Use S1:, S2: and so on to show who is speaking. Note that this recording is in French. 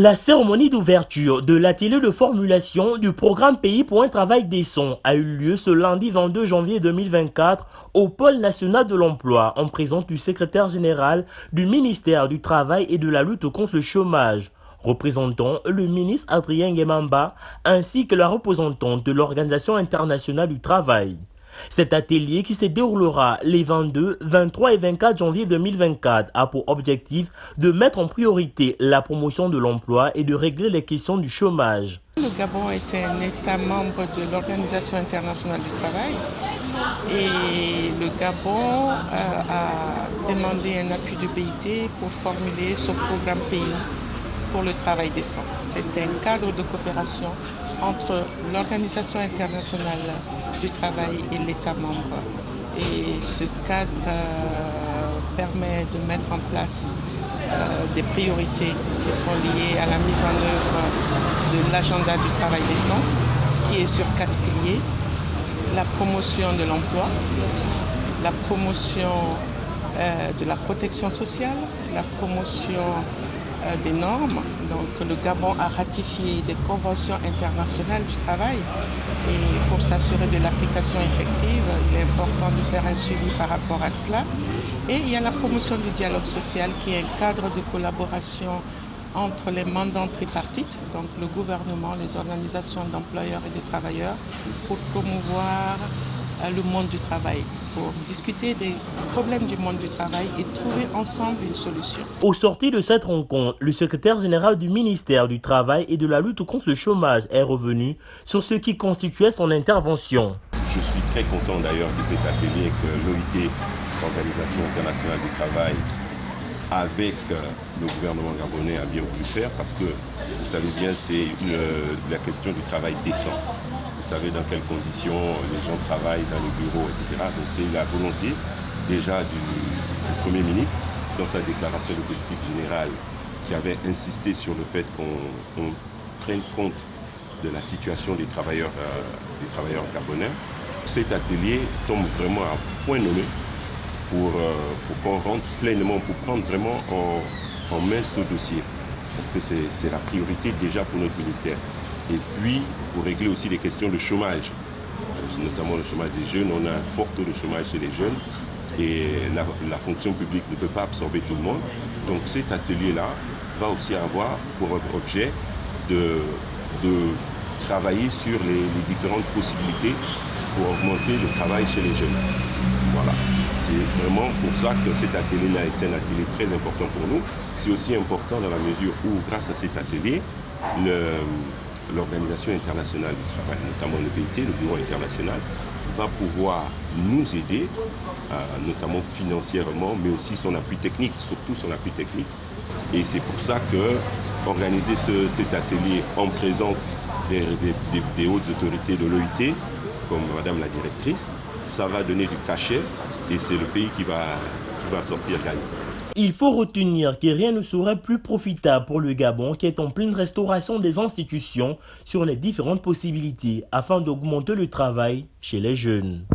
S1: La cérémonie d'ouverture de l'atelier de formulation du programme Pays pour un travail décent a eu lieu ce lundi 22 janvier 2024 au Pôle national de l'emploi en présence du secrétaire général du ministère du Travail et de la lutte contre le chômage, représentant le ministre Adrien Nguemamba ainsi que la représentante de l'Organisation internationale du travail. Cet atelier qui se déroulera les 22, 23 et 24 janvier 2024 a pour objectif de mettre en priorité la promotion de l'emploi et de régler les questions du chômage.
S2: Le Gabon est un État membre de l'Organisation internationale du travail et le Gabon a demandé un appui du BIT pour formuler ce programme pays pour le travail décent. C'est un cadre de coopération entre l'Organisation internationale du travail et l'État membre. Et ce cadre permet de mettre en place des priorités qui sont liées à la mise en œuvre de l'agenda du travail décent, qui est sur 4 piliers: la promotion de l'emploi, la promotion de la protection sociale, la promotion des normes. Donc le Gabon a ratifié des conventions internationales du travail et pour s'assurer de l'application effective, il est important de faire un suivi par rapport à cela. Et il y a la promotion du dialogue social qui est un cadre de collaboration entre les mandants tripartites, donc le gouvernement, les organisations d'employeurs et de travailleurs, pour promouvoir le monde du travail, pour discuter des problèmes du monde du travail et trouver ensemble une solution.
S1: Au sortir de cette rencontre, le secrétaire général du ministère du Travail et de la lutte contre le chômage est revenu sur ce qui constituait son intervention.
S3: Je suis très content d'ailleurs de cet atelier que l'OIT, l'Organisation internationale du travail, avec le gouvernement gabonais a bien voulu faire, parce que vous savez bien, c'est la question du travail décent. Vous savez dans quelles conditions les gens travaillent dans les bureaux, etc. Donc c'est la volonté déjà du Premier ministre dans sa déclaration de politique générale qui avait insisté sur le fait qu'on prenne compte de la situation des travailleurs gabonais. Cet atelier tombe vraiment à point nommé pour qu'on rentre pleinement, pour prendre vraiment en main ce dossier. Parce que c'est la priorité déjà pour notre ministère. Et puis, pour régler aussi les questions de chômage, notamment le chômage des jeunes. On a un fort taux de chômage chez les jeunes et la fonction publique ne peut pas absorber tout le monde. Donc cet atelier-là va aussi avoir pour objet de travailler sur les différentes possibilités pour augmenter le travail chez les jeunes. Voilà. C'est vraiment pour ça que cet atelier-là est un atelier très important pour nous. C'est aussi important dans la mesure où, grâce à cet atelier, l'Organisation internationale du travail, notamment le BIT, le Bureau international, va pouvoir nous aider, notamment financièrement, mais aussi son appui technique, surtout son appui technique. Et c'est pour ça que organiser cet atelier en présence des hautes autorités de l'OIT, comme Madame la directrice, ça va donner du cachet et c'est le pays qui va sortir gagnant.
S1: Il faut retenir que rien ne serait plus profitable pour le Gabon qui est en pleine restauration des institutions sur les différentes possibilités afin d'augmenter le travail chez les jeunes.